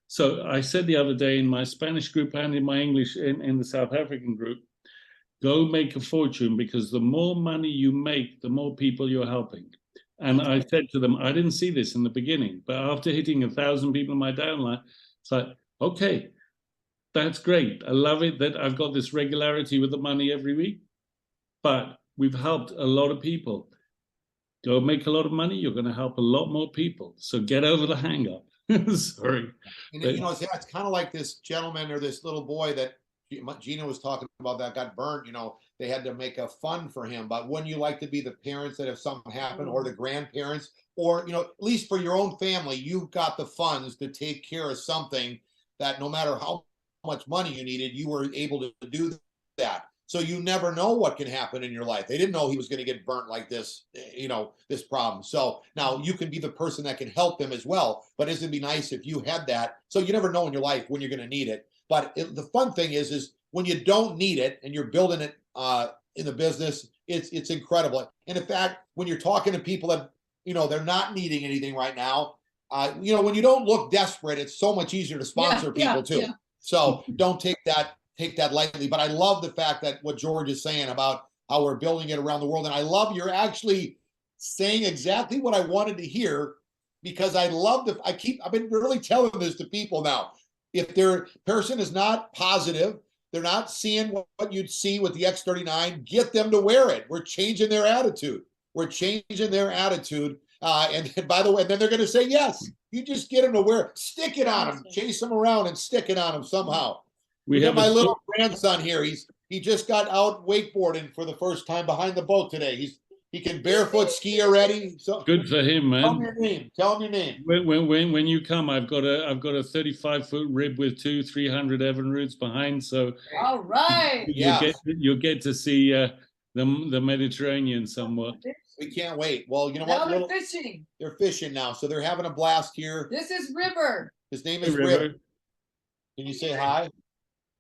S2: So I said the other day in my Spanish group and in my English, in the South African group, go make a fortune, because the more money you make, the more people you're helping. And I said to them, I didn't see this in the beginning, but after hitting 1,000 people in my downline, it's like, okay, that's great. I love it that I've got this regularity with the money every week, but we've helped a lot of people. Go make a lot of money, you're going to help a lot more people. So get over the hang up. Sorry.
S1: And you know, it's kind of like this gentleman or this little boy that Gina was talking about that got burnt. You know, they had to make a fund for him. But wouldn't you like to be the parents that if something happened, or the grandparents, or, you know, at least for your own family, you've got the funds to take care of something that no matter how much money you needed, you were able to do that. So you never know what can happen in your life. They didn't know he was going to get burnt like this, you know, this problem. So now you can be the person that can help them as well. But isn't it be nice if you had that? So you never know in your life when you're going to need it. But the fun thing is when you don't need it and you're building it in the business, it's incredible. And in fact, when you're talking to people that, you know, they're not needing anything right now, you know, when you don't look desperate, it's so much easier to sponsor people too. Yeah. So don't take that lightly. But I love the fact that what George is saying about how we're building it around the world. And I love you're actually saying exactly what I wanted to hear, because I love I've been really telling this to people now. If their person is not positive, they're not seeing what you'd see with the X39, get them to wear it. We're changing their attitude. We're changing their attitude. And by the way, then they're going to say, yes, you just get them to wear it. Stick it on them, chase them around and stick it on them somehow. We have my little grandson here. He just got out wakeboarding for the first time behind the boat today. He can barefoot ski already. So
S2: good for him, man.
S1: Tell him your name. Tell him your name.
S2: When you come, I've got a 35-foot rib with 300 Evinrudes behind. So
S3: all right,
S2: you'll get to see the Mediterranean somewhat.
S1: We can't wait. Well, you know
S3: now
S1: what?
S3: They're fishing.
S1: They're fishing now, so they're having a blast here.
S3: This is River.
S1: His name is River. Can you say hi?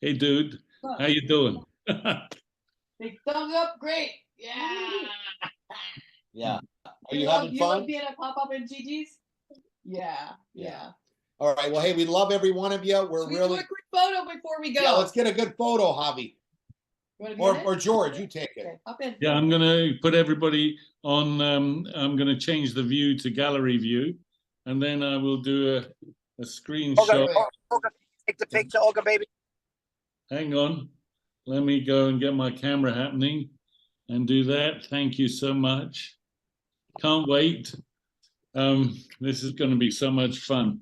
S2: Hey, dude. How you doing?
S3: Big thumbs up. Great. Yeah.
S1: Yeah. Are you having fun?
S3: You would be in a pop-up in Gigi's? Yeah.
S1: All right. Well, hey, we love every one of you. We're really.
S3: Do a quick photo before we go.
S1: Yeah, let's get a good photo, Javi. Or George, you take it.
S3: Okay, hop in.
S2: Yeah, I'm gonna put everybody on. I'm gonna change the view to gallery view, and then I will do a screenshot.
S4: Olga, take the picture, Olga, baby.
S2: Hang on. Let me go and get my camera happening and do that. Thank you so much. Can't wait. This is going to be so much fun.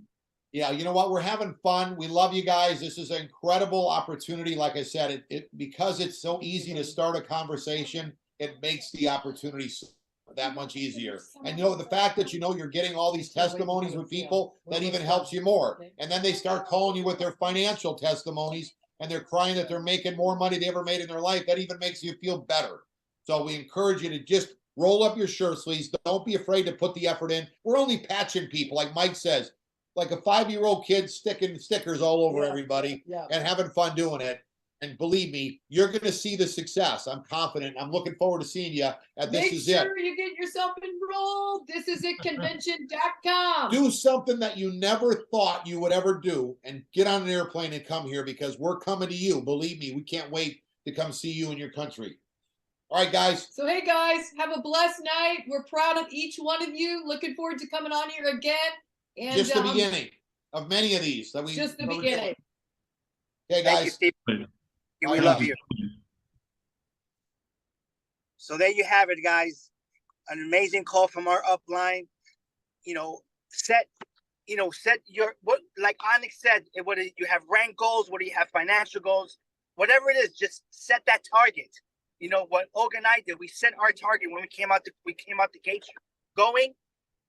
S1: Yeah, you know what? We're having fun. We love you guys. This is an incredible opportunity. Like I said, because it's so easy to start a conversation, it makes the opportunity that much easier. And you know, the fact that you're getting all these testimonies with people, that even helps you more. And then they start calling you with their financial testimonies, and they're crying that they're making more money they ever made in their life. That even makes you feel better. So we encourage you to just roll up your shirt sleeves. Don't be afraid to put the effort in. We're only patching people, like Mike says, like a 5-year-old kid sticking stickers all over everybody and having fun doing it. And believe me, you're going to see the success. I'm confident. I'm looking forward to seeing you at This
S3: Make
S1: Is
S3: sure
S1: It.
S3: you get yourself enrolled. thisisitconvention.com.
S1: Do something that you never thought you would ever do and get on an airplane and come here because we're coming to you. Believe me, we can't wait to come see you in your country. All right, guys.
S3: So, hey, guys, have a blessed night. We're proud of each one of you. Looking forward to coming on here again. And
S1: Just the beginning of many of these that we
S3: just the beginning.
S1: Okay,
S4: Thank you,
S1: guys.
S4: Steve.
S1: Bye,
S4: We love
S1: guys.
S4: you. So there you have it, guys. An amazing call from our upline. You know, set your, what, like Onyx said, whether you have rank goals, whether you have financial goals, whatever it is, just set that target. You know what Olga and I did, we set our target when we came out the gate going,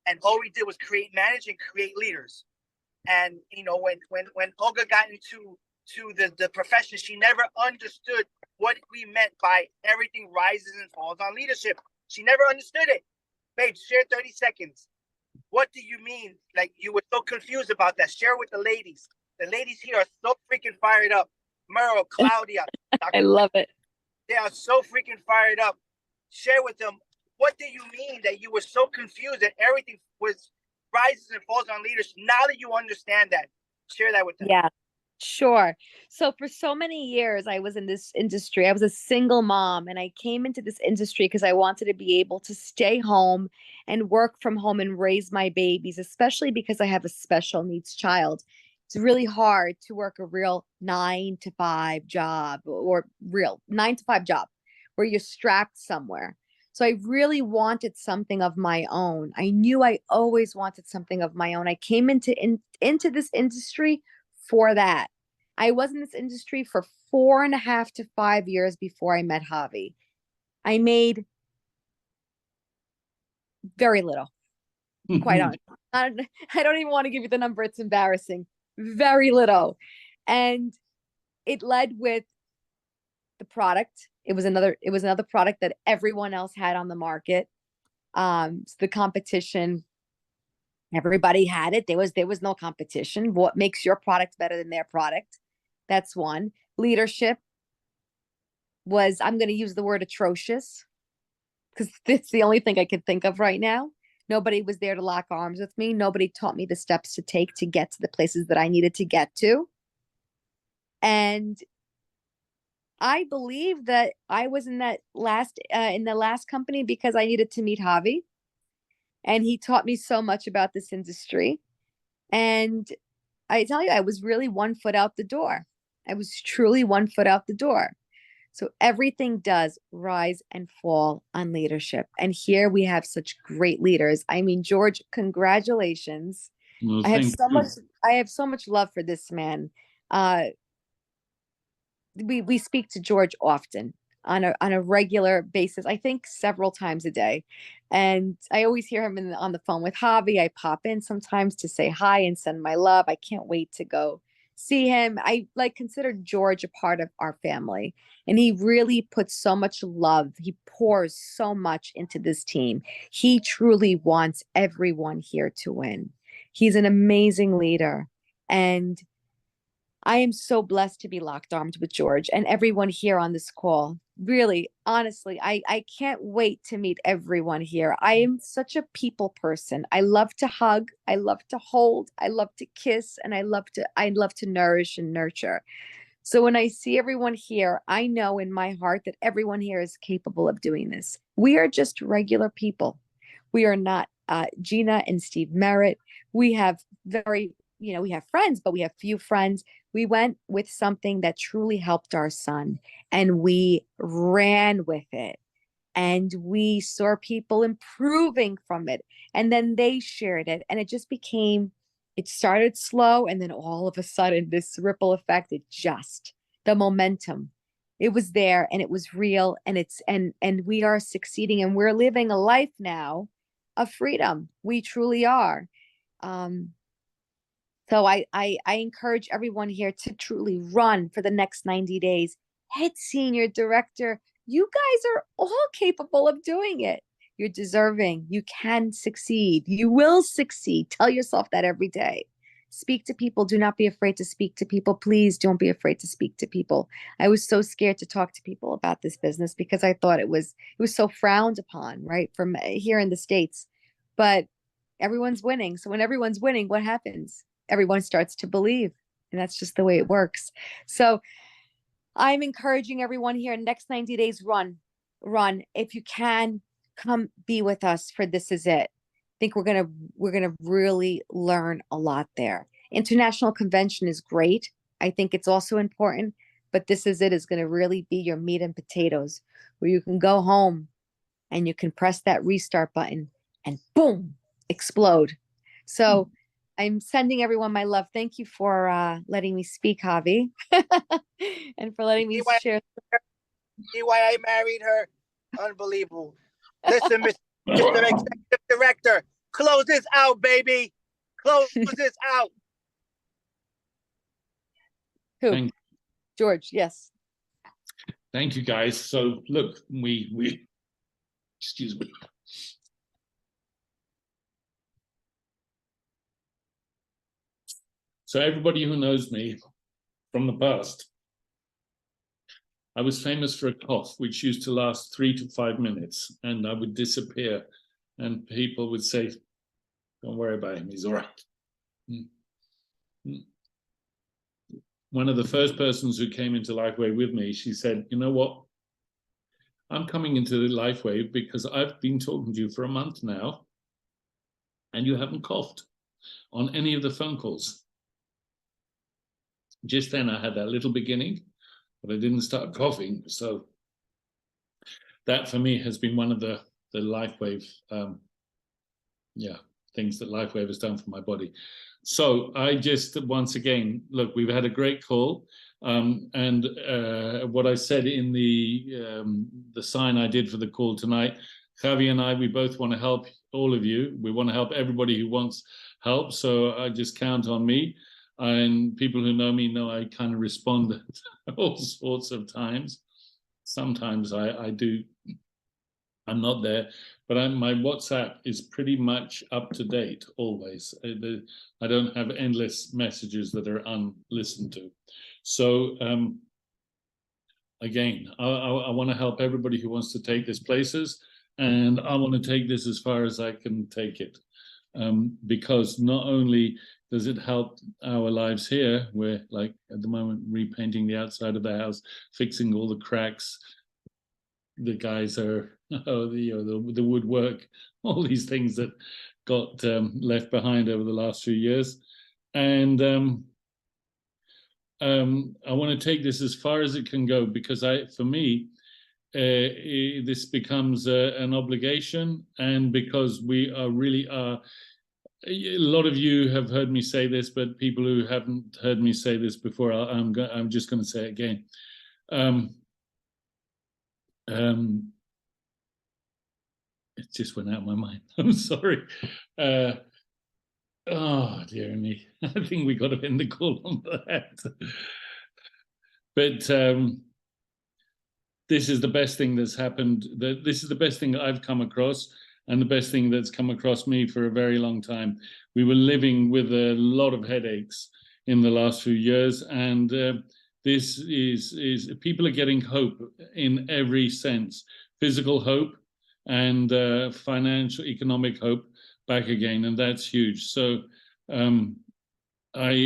S4: and all we did was manage and create leaders. And you know, when Olga got into the profession, she never understood what we meant by everything rises and falls on leadership. She never understood it. Babe, share 30 seconds. What do you mean? Like, you were so confused about that. Share with the ladies. The ladies here are so freaking fired up. Merritt, Claudia.
S5: I love it.
S4: They are so freaking fired up. Share with them, what do you mean that you were so confused that everything was rises and falls on leaders? Now that you understand that, share that with them.
S5: Yeah, sure. So for so many years, I was in this industry. I was a single mom, and I came into this industry because I wanted to be able to stay home and work from home and raise my babies, especially because I have a special needs child. It's really hard to work a real 9-to-5 job, or real 9-to-5 job where you're strapped somewhere. So I really wanted something of my own. I knew I always wanted something of my own. I came into this industry for that. I was in this industry for 4.5 to 5 years before I met Javi. I made very little, quite honestly. I don't even want to give you the number. It's embarrassing. Very little. And it led with the product. It was another product that everyone else had on the market. So the competition, everybody had it. There was no competition. What makes your product better than their product? That's one. Leadership was, I'm going to use the word atrocious, because it's the only thing I can think of right now. Nobody was there to lock arms with me. Nobody taught me the steps to take to get to the places that I needed to get to. And I believe that I was in the last company because I needed to meet Javi, and he taught me so much about this industry. And I tell you, I was really 1 foot out the door. I was truly 1 foot out the door. So everything does rise and fall on leadership. And here we have such great leaders. I mean, George, congratulations.
S2: Well,
S5: I have so much love for this man. We speak to George often on a regular basis. I think several times a day. And I always hear him on the phone with Javi. I pop in sometimes to say hi and send my love. I can't wait to go see him. I consider George a part of our family, and he really puts so much love. He pours so much into this team. He truly wants everyone here to win. He's an amazing leader, and I am so blessed to be locked armed with George and everyone here on this call. Really, honestly, I can't wait to meet everyone here. I am such a people person. I love to hug, I love to hold, I love to kiss, and I love to nourish and nurture. So when I see everyone here, I know in my heart that everyone here is capable of doing this. We are just regular people. We are not Gina and Steve Merritt. We have we have friends, but we have few friends. We went with something that truly helped our son, and we ran with it, and we saw people improving from it, and then they shared it, and it started slow, and then all of a sudden this ripple effect, the momentum, it was there, and it was real, and and we are succeeding, and we're living a life now of freedom. We truly are. So I encourage everyone here to truly run for the next 90 days. Head senior director, you guys are all capable of doing it. You're deserving. You can succeed. You will succeed. Tell yourself that every day. speak to people. Do not be afraid to speak to people. Please don't be afraid to speak to people. I was so scared to talk to people about this business because I thought it was so frowned upon, right? From here in the States. But everyone's winning. So when everyone's winning, what happens? Everyone starts to believe. And that's just the way it works. So I'm encouraging everyone here, next 90 days, run. If you can, come be with us for This Is It. I think we're gonna really learn a lot there. International convention is great. I think it's also important, but This Is It is gonna really be your meat and potatoes, where you can go home and you can press that restart button and boom, explode. So I'm sending everyone my love. Thank you for letting me speak, Javi, and for letting me share.
S4: See why I married her? Unbelievable. Listen, Mr. Executive Director, close this out, baby. Close this out.
S5: Who? George, yes.
S2: Thank you, guys. So look, we excuse me. So everybody who knows me from the past, I was famous for a cough which used to last 3 to 5 minutes, and I would disappear, and people would say, "Don't worry about him, he's all right." One of the first persons who came into LifeWave with me, she said, "You know what? I'm coming into the LifeWave because I've been talking to you for a month now, and you haven't coughed on any of the phone calls." Just then I had that little beginning, but I didn't start coughing. So that for me has been one of the LifeWave, things that LifeWave has done for my body. So I just, once again, look, we've had a great call. And what I said in the sign I did for the call tonight, Javi and I, we both want to help all of you. We want to help everybody who wants help. So I just count on me. And people who know me know I kind of respond at all sorts of times. Sometimes I do, I'm not there, but my WhatsApp is pretty much up to date always. I don't have endless messages that are unlistened to. So again, I want to help everybody who wants to take this places, and I want to take this as far as I can take it. Because not only does it help our lives here, we're like at the moment repainting the outside of the house, fixing all the cracks. The guys are the woodwork, all these things that got left behind over the last few years, and I want to take this as far as it can go, because for me, this becomes an obligation, and because we really are. A lot of you have heard me say this, but people who haven't heard me say this before, I'm just going to say it again. It just went out of my mind. I'm sorry. Oh, dear me. I think we got to end the call on that. But this is the best thing that's happened. This is the best thing I've come across, and the best thing that's come across me for a very long time. We were living with a lot of headaches in the last few years, and this is people are getting hope in every sense: physical hope and financial, economic hope back again, and that's huge. So I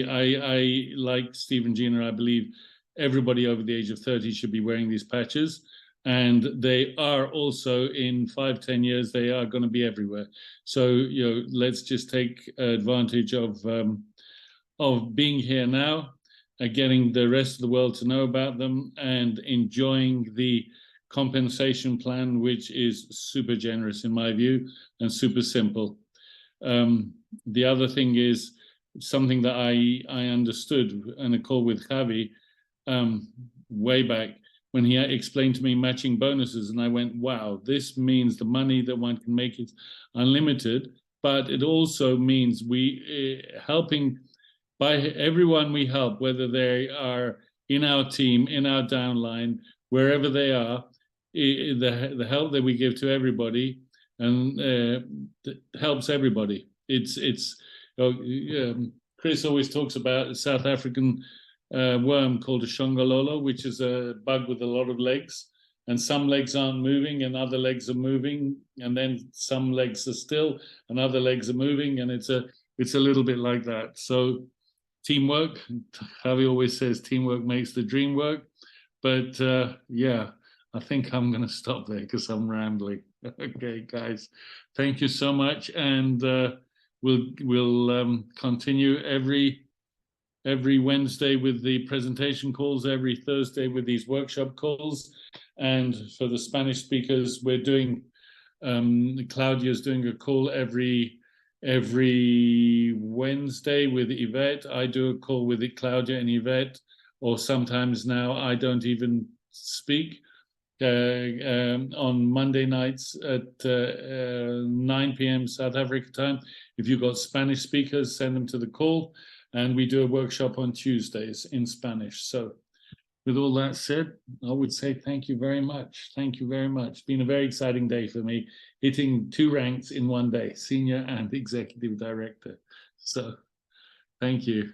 S2: like Steve and Gina, I believe everybody over the age of 30 should be wearing these patches. And they are also, in 5-10 years, they are going to be everywhere. So, let's just take advantage of being here now, getting the rest of the world to know about them, and enjoying the compensation plan, which is super generous in my view and super simple. The other thing is something that I understood in a call with Javi way back, when he explained to me matching bonuses, and I went, wow, this means the money that one can make is unlimited, but it also means we helping by everyone we help, whether they are in our team, in our downline, wherever they are, the help that we give to everybody and helps everybody. It's Javi Chris always talks about a South African worm called a shongololo, which is a bug with a lot of legs. And some legs aren't moving and other legs are moving. And then some legs are still and other legs are moving. And it's a little bit like that. So teamwork, Javi always says teamwork makes the dream work. But yeah, I think I'm going to stop there because I'm rambling. Okay, guys, thank you so much. And we'll continue every Wednesday with the presentation calls, every Thursday with these workshop calls. And for the Spanish speakers, we're doing, Claudia's doing a call every Wednesday with Yvette. I do a call with Claudia and Yvette, or sometimes now I don't even speak. On Monday nights at 9 p.m. South Africa time. If you've got Spanish speakers, send them to the call. And we do a workshop on Tuesdays in Spanish. So with all that said, I would say thank you very much. Thank you very much. It's been a very exciting day for me, hitting 2 ranks in one day, senior and executive director. So thank you.